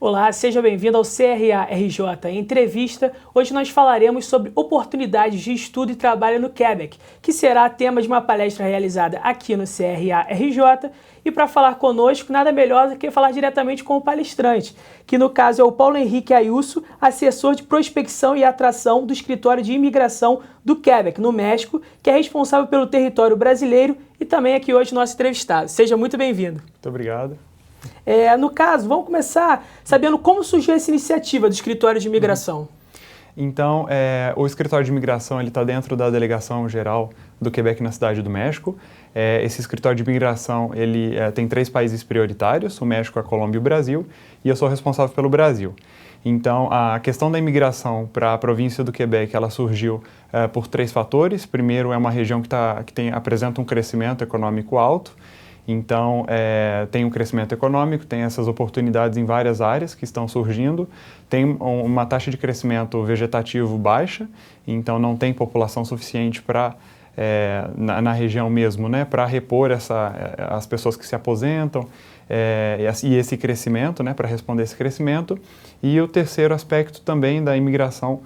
Olá, seja bem-vindo ao CRA-RJ Entrevista. Hoje nós falaremos sobre oportunidades de estudo e trabalho no Quebec, que será tema de uma palestra realizada aqui no CRA-RJ. E para falar conosco, nada melhor do que falar diretamente com o palestrante, que no caso é o Paulo Henrique Ayuso, assessor de prospecção e atração do Escritório de Imigração do Quebec, no México, que é responsável pelo território brasileiro e também aqui hoje nosso entrevistado. Seja muito bem-vindo. Muito obrigado. No caso, vamos começar sabendo como surgiu essa iniciativa do Escritório de Imigração. Então, o Escritório de Imigração está dentro da Delegação Geral do Quebec na Cidade do México. Esse Escritório de Imigração ele tem 3 países prioritários, o México, a Colômbia e o Brasil, e eu sou responsável pelo Brasil. Então, a questão da imigração para a província do Quebec, ela surgiu por 3 fatores. Primeiro, é uma região que apresenta um crescimento econômico alto. Então, tem um crescimento econômico, tem essas oportunidades em várias áreas que estão surgindo, tem uma taxa de crescimento vegetativo baixa, então não tem população suficiente na região mesmo, né, para repor as pessoas que se aposentam e esse crescimento, né, para responder esse crescimento. E o terceiro aspecto também da imigração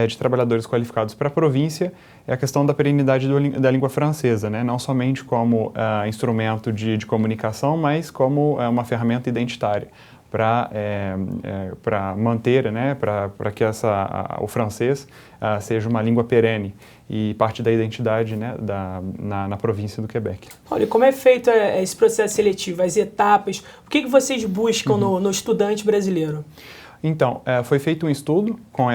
de trabalhadores qualificados para a província é a questão da perenidade da língua francesa, né? Não somente como instrumento de comunicação, mas como uma ferramenta identitária para manter, né? Para que o francês seja uma língua perene e parte da identidade, né? na província do Quebec. Olha, como é feito esse processo seletivo, as etapas, o que vocês buscam no estudante brasileiro? Então, foi feito um estudo com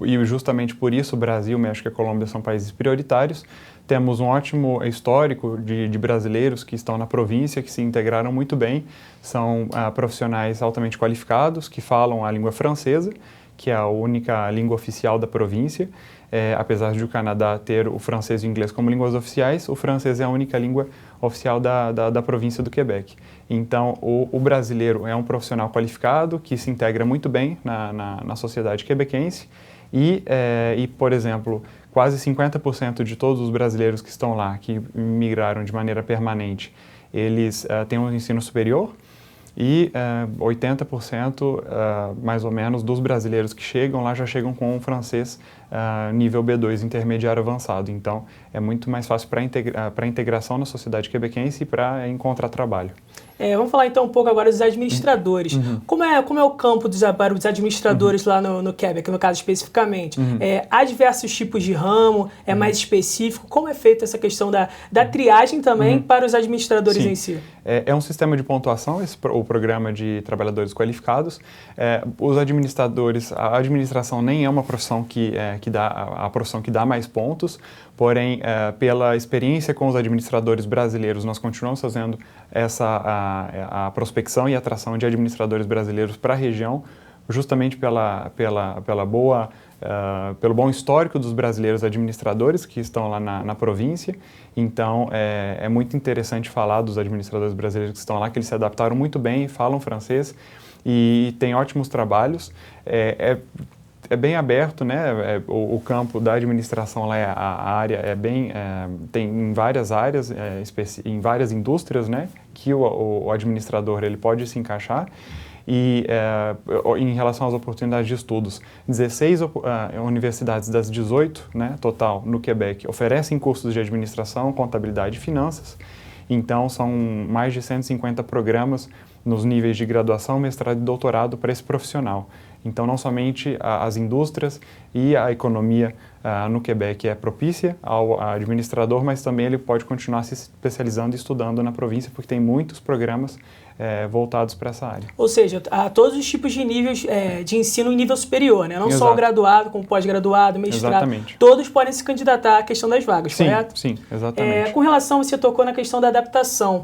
e justamente por isso o Brasil, o México e a Colômbia são países prioritários. Temos um ótimo histórico de brasileiros que estão na província, que se integraram muito bem. São profissionais altamente qualificados, que falam a língua francesa, que é a única língua oficial da província. Apesar de o Canadá ter o francês e o inglês como línguas oficiais, o francês é a única língua oficial da província do Quebec. Então, o brasileiro é um profissional qualificado que se integra muito bem na sociedade quebequense e, por exemplo, quase 50% de todos os brasileiros que estão lá, que migraram de maneira permanente, eles têm um ensino superior. E 80% mais ou menos dos brasileiros que chegam lá já chegam com um francês nível B2 intermediário avançado. Então é muito mais fácil para a integração na sociedade quebequense e para encontrar trabalho. Vamos falar então um pouco agora dos administradores. Uhum. Como é o campo dos administradores lá no Quebec, no caso especificamente? Há diversos tipos de ramo, é mais específico? Como é feita essa questão da triagem também para os administradores em si? É um sistema de pontuação, o programa de trabalhadores qualificados. Os administradores, a administração nem é uma profissão a profissão que dá mais pontos, porém, pela experiência com os administradores brasileiros, nós continuamos fazendo a prospecção e atração de administradores brasileiros para a região, justamente pelo bom histórico dos brasileiros administradores que estão lá na província. Então, é muito interessante falar dos administradores brasileiros que estão lá, que eles se adaptaram muito bem, falam francês e têm ótimos trabalhos. É bem aberto, né? O campo da administração lá, a área tem em várias áreas, em várias indústrias, né? Que o administrador ele pode se encaixar. E em relação às oportunidades de estudos, 16 universidades das 18, né, total, no Quebec, oferecem cursos de administração, contabilidade e finanças. Então, são mais de 150 programas nos níveis de graduação, mestrado e doutorado para esse profissional. Então, não somente as indústrias e a economia no Quebec é propícia ao administrador, mas também ele pode continuar se especializando e estudando na província, porque tem muitos programas voltados para essa área. Ou seja, há todos os tipos de níveis de ensino em nível superior, né? Não Exato. Só o graduado, como pós-graduado, mestrado. Exatamente. Todos podem se candidatar à questão das vagas, Sim, correto? sim, exatamente. Com relação, você tocou na questão da adaptação.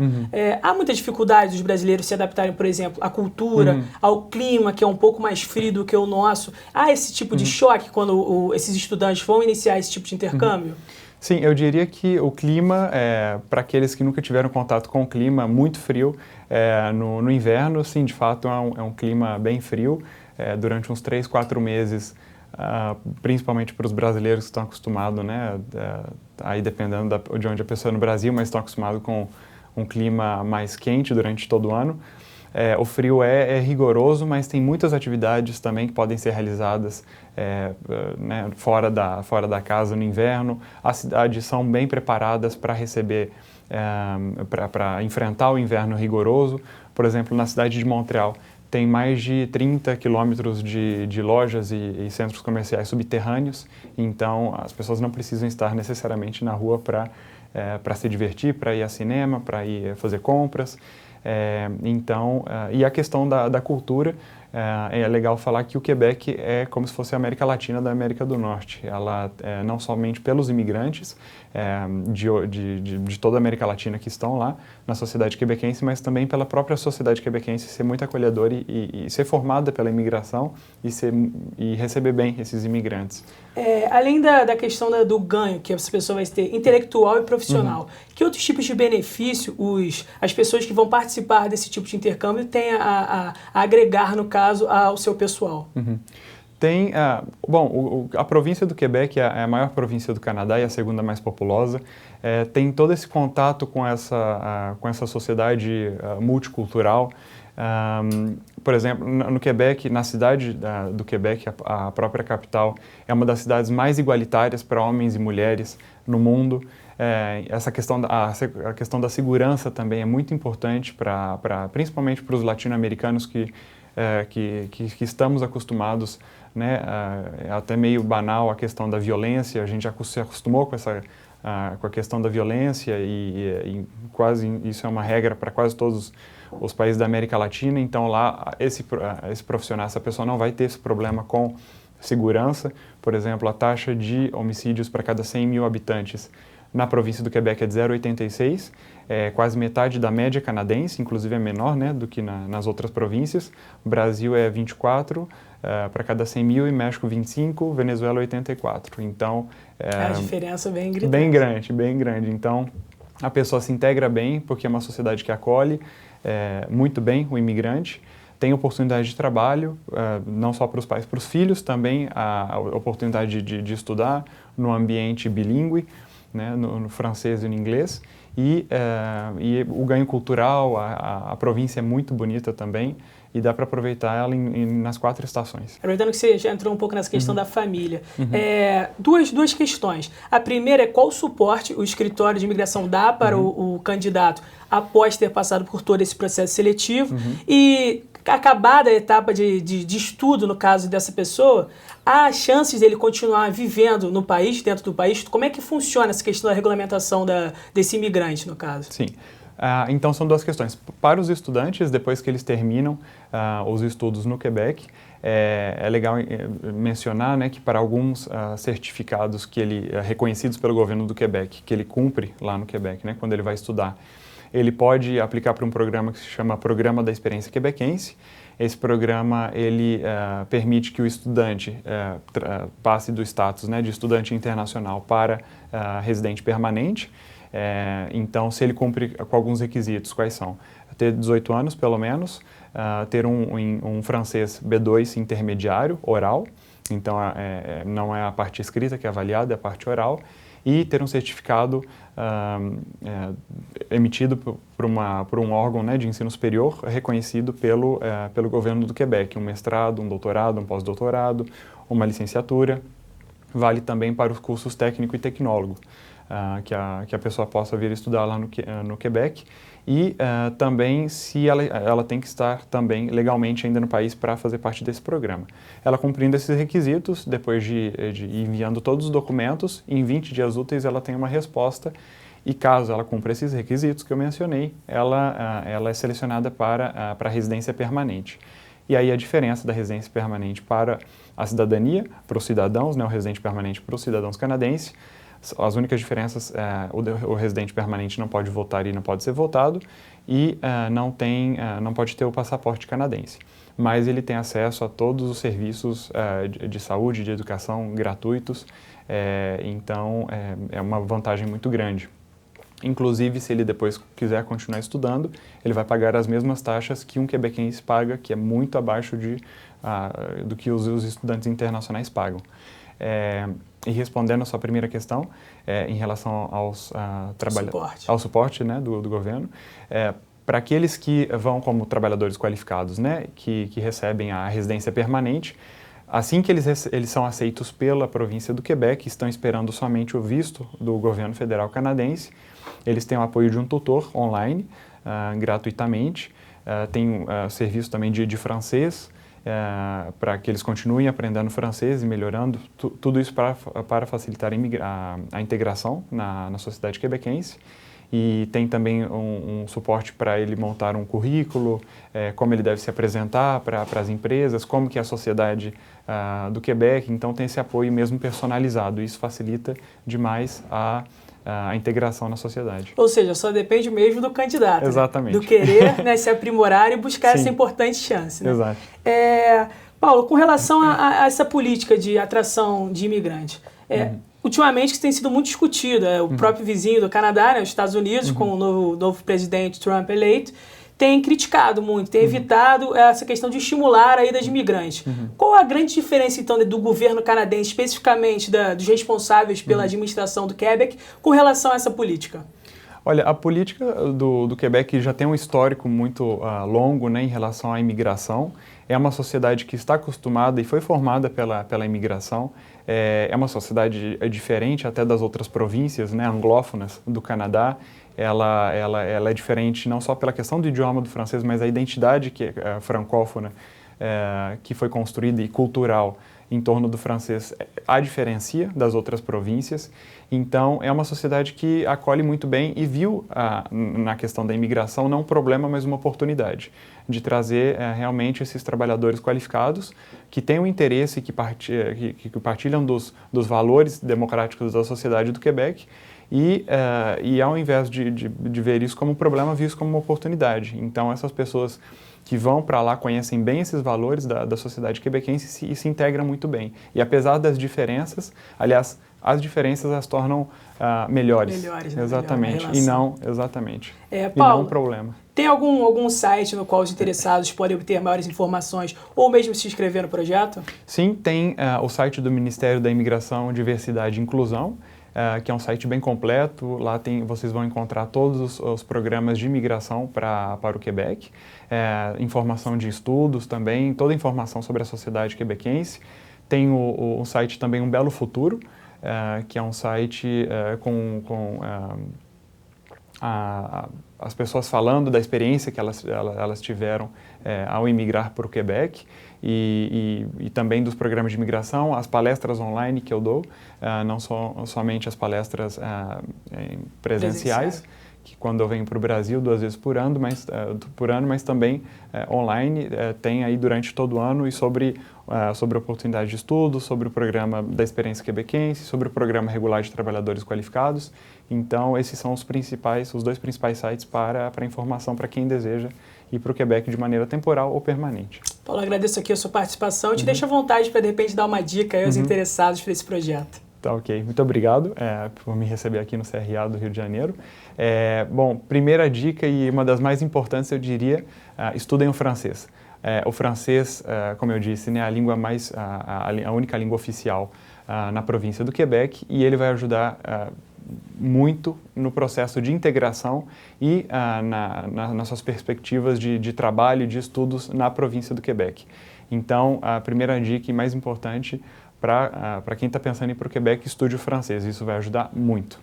Há muita dificuldade dos brasileiros se adaptarem, por exemplo, à cultura, ao clima, que é um pouco mais frio do que o nosso. Há esse tipo de choque quando esses estudantes vão iniciar esse tipo de intercâmbio? Sim, eu diria que o clima, para aqueles que nunca tiveram contato com o clima, muito frio. No inverno, sim, de fato é um clima bem frio. Durante uns 3, 4 meses, principalmente para os brasileiros que estão acostumados, né? Aí dependendo de onde a pessoa é no Brasil, mas estão acostumados com um clima mais quente durante todo o ano. O frio é rigoroso, mas tem muitas atividades também que podem ser realizadas né, fora da casa no inverno. As cidades são bem preparadas para receber, para enfrentar o inverno rigoroso. Por exemplo, na cidade de Montreal, tem mais de 30 quilômetros de lojas e centros comerciais subterrâneos, então as pessoas não precisam estar necessariamente na rua para se divertir, para ir ao cinema, para ir fazer compras. E a questão da cultura, é legal falar que o Quebec é como se fosse a América Latina da América do Norte. Ela, não somente pelos imigrantes de toda a América Latina que estão lá na sociedade quebequense, mas também pela própria sociedade quebequense ser muito acolhedora e ser formada pela imigração e receber bem esses imigrantes. Além da questão do ganho que essa pessoa vai ter, intelectual e profissional, que outros tipos de benefício as pessoas que vão participar desse tipo de intercâmbio têm a agregar, no caso, ao seu pessoal? Tem, a província do Quebec é a maior província do Canadá e a segunda mais populosa. Tem todo esse contato com essa sociedade multicultural. Por exemplo, no Quebec, na cidade do Quebec, a própria capital, é uma das cidades mais igualitárias para homens e mulheres no mundo. Essa questão a questão da segurança também é muito importante principalmente para os latino-americanos que estamos acostumados, né? É até meio banal a questão da violência, a gente já se acostumou com a questão da violência e quase isso é uma regra para quase todos os países da América Latina. Então lá esse profissional, essa pessoa não vai ter esse problema com segurança. Por exemplo, a taxa de homicídios para cada 100 mil habitantes na província do Quebec é de 0,86, quase metade da média canadense, inclusive é menor, né, do que nas outras províncias. O Brasil é 24 para cada 100 mil e México 25, Venezuela 84. Então, a diferença é bem gritante. Bem grande, bem grande. Então, a pessoa se integra bem, porque é uma sociedade que acolhe muito bem o imigrante, tem oportunidade de trabalho, não só para os pais, para os filhos também, a oportunidade de estudar no ambiente bilíngue, né, no francês e no inglês, e o ganho cultural, a província é muito bonita também, e dá para aproveitar ela nas 4 estações. Aproveitando que você já entrou um pouco nessa questão da família, duas questões. A primeira é qual suporte o escritório de imigração dá para o candidato após ter passado por todo esse processo seletivo e acabada a etapa de estudo, no caso dessa pessoa, há chances dele continuar vivendo no país, dentro do país? Como é que funciona essa questão da regulamentação desse imigrante, no caso? Sim. Então, são 2 questões. Para os estudantes, depois que eles terminam os estudos no Quebec, é legal mencionar, né, que para alguns certificados reconhecidos pelo governo do Quebec, que ele cumpre lá no Quebec, né, quando ele vai estudar, ele pode aplicar para um programa que se chama Programa da Experiência Quebequense. Esse programa ele permite que o estudante passe do status, né, de estudante internacional para residente permanente. Então, se ele cumpre com alguns requisitos, quais são? Ter 18 anos, pelo menos, ter um francês B2 intermediário, oral, então não é a parte escrita que é avaliada, é a parte oral, e ter um certificado emitido por um órgão, né, de ensino superior reconhecido pelo governo do Quebec, um mestrado, um doutorado, um pós-doutorado, uma licenciatura. Vale também para os cursos técnico e tecnólogo, que a pessoa possa vir estudar lá no Quebec. E também se ela tem que estar também legalmente ainda no país para fazer parte desse programa. Ela cumprindo esses requisitos, depois de ir enviando todos os documentos, em 20 dias úteis ela tem uma resposta e caso ela cumpra esses requisitos que eu mencionei, ela é selecionada para a residência permanente. E aí a diferença da residência permanente para a cidadania, para os cidadãos, né, o residente permanente para os cidadãos canadenses, as únicas diferenças, o residente permanente não pode votar e não pode ser votado e não pode ter o passaporte canadense. Mas ele tem acesso a todos os serviços de saúde, de educação gratuitos, então é uma vantagem muito grande. Inclusive, se ele depois quiser continuar estudando, ele vai pagar as mesmas taxas que um quebequense paga, que é muito abaixo do que os estudantes internacionais pagam. E respondendo a sua primeira questão, em relação ao suporte, né, do governo, Para aqueles que vão como trabalhadores qualificados, né, que recebem a residência permanente, assim que eles são aceitos pela província do Quebec, estão esperando somente o visto do governo federal canadense, eles têm o apoio de um tutor online, gratuitamente, tem serviço também de francês, para que eles continuem aprendendo francês e melhorando, tudo isso para facilitar a integração na sociedade quebequense. E tem também um suporte para ele montar um currículo, como ele deve se apresentar para as empresas, como que é a sociedade do Quebec. Então tem esse apoio mesmo personalizado. Isso facilita demais a integração na sociedade. Ou seja, só depende mesmo do candidato. Exatamente. Né? Do querer, né, se aprimorar e buscar essa importante chance. Né? Exato. Paulo, com relação a essa política de atração de imigrantes, ultimamente isso tem sido muito discutido. O próprio vizinho do Canadá, né, os Estados Unidos, com o novo presidente Trump eleito, tem criticado muito, tem evitado essa questão de estimular a ida de imigrantes. Qual a grande diferença, então, do governo canadense, especificamente dos responsáveis pela administração do Quebec, com relação a essa política? Olha, a política do Quebec já tem um histórico muito longo, né, em relação à imigração. É uma sociedade que está acostumada e foi formada pela imigração. É uma sociedade diferente até das outras províncias, né, anglófonas do Canadá. Ela é diferente não só pela questão do idioma do francês, mas a identidade que é francófona que foi construída e cultural em torno do francês a diferencia das outras províncias. Então, é uma sociedade que acolhe muito bem e viu na questão da imigração não um problema, mas uma oportunidade de trazer realmente esses trabalhadores qualificados que têm um interesse, que partilham dos valores democráticos da sociedade do Quebec e ao invés de ver isso como um problema, ver isso como uma oportunidade. Então, essas pessoas que vão para lá conhecem bem esses valores da sociedade quebequense e se integram muito bem. E apesar das diferenças, aliás, as diferenças as tornam melhores. Melhores, né? Exatamente. Melhor e não, exatamente. Paulo, e não um problema. Tem algum site no qual os interessados podem obter maiores informações ou mesmo se inscrever no projeto? Sim, tem o site do Ministério da Imigração, Diversidade e Inclusão, que é um site bem completo. Lá vocês vão encontrar todos os programas de imigração para o Quebec, informação de estudos também, toda a informação sobre a sociedade quebequense. Tem o site também Um Belo Futuro, que é um site com as pessoas falando da experiência que elas tiveram ao emigrar para o Quebec e também dos programas de imigração, as palestras online que eu dou, não somente as palestras presenciais, que quando eu venho para o Brasil 2 vezes por ano, mas também online, tem aí durante todo o ano e sobre oportunidade de estudo, sobre o programa da experiência quebequense, sobre o programa regular de trabalhadores qualificados. Então, esses são os dois principais sites para informação para quem deseja ir para o Quebec de maneira temporal ou permanente. Paulo, agradeço aqui a sua participação e te deixo à vontade para, de repente, dar uma dica aí aos interessados para esse projeto. Tá, ok. Muito obrigado por me receber aqui no CRA do Rio de Janeiro. Bom, primeira dica e uma das mais importantes, eu diria, estudem o francês. O francês, como eu disse, né, a única língua oficial na província do Quebec, e ele vai ajudar muito no processo de integração e nas suas perspectivas de trabalho e de estudos na província do Quebec. Então, a primeira dica e mais importante para quem está pensando em ir para o Quebec, estude o francês. Isso vai ajudar muito.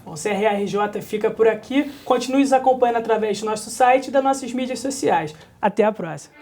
Bom, o CRA-RJ fica por aqui. Continue nos acompanhando através do nosso site e das nossas mídias sociais. Até a próxima.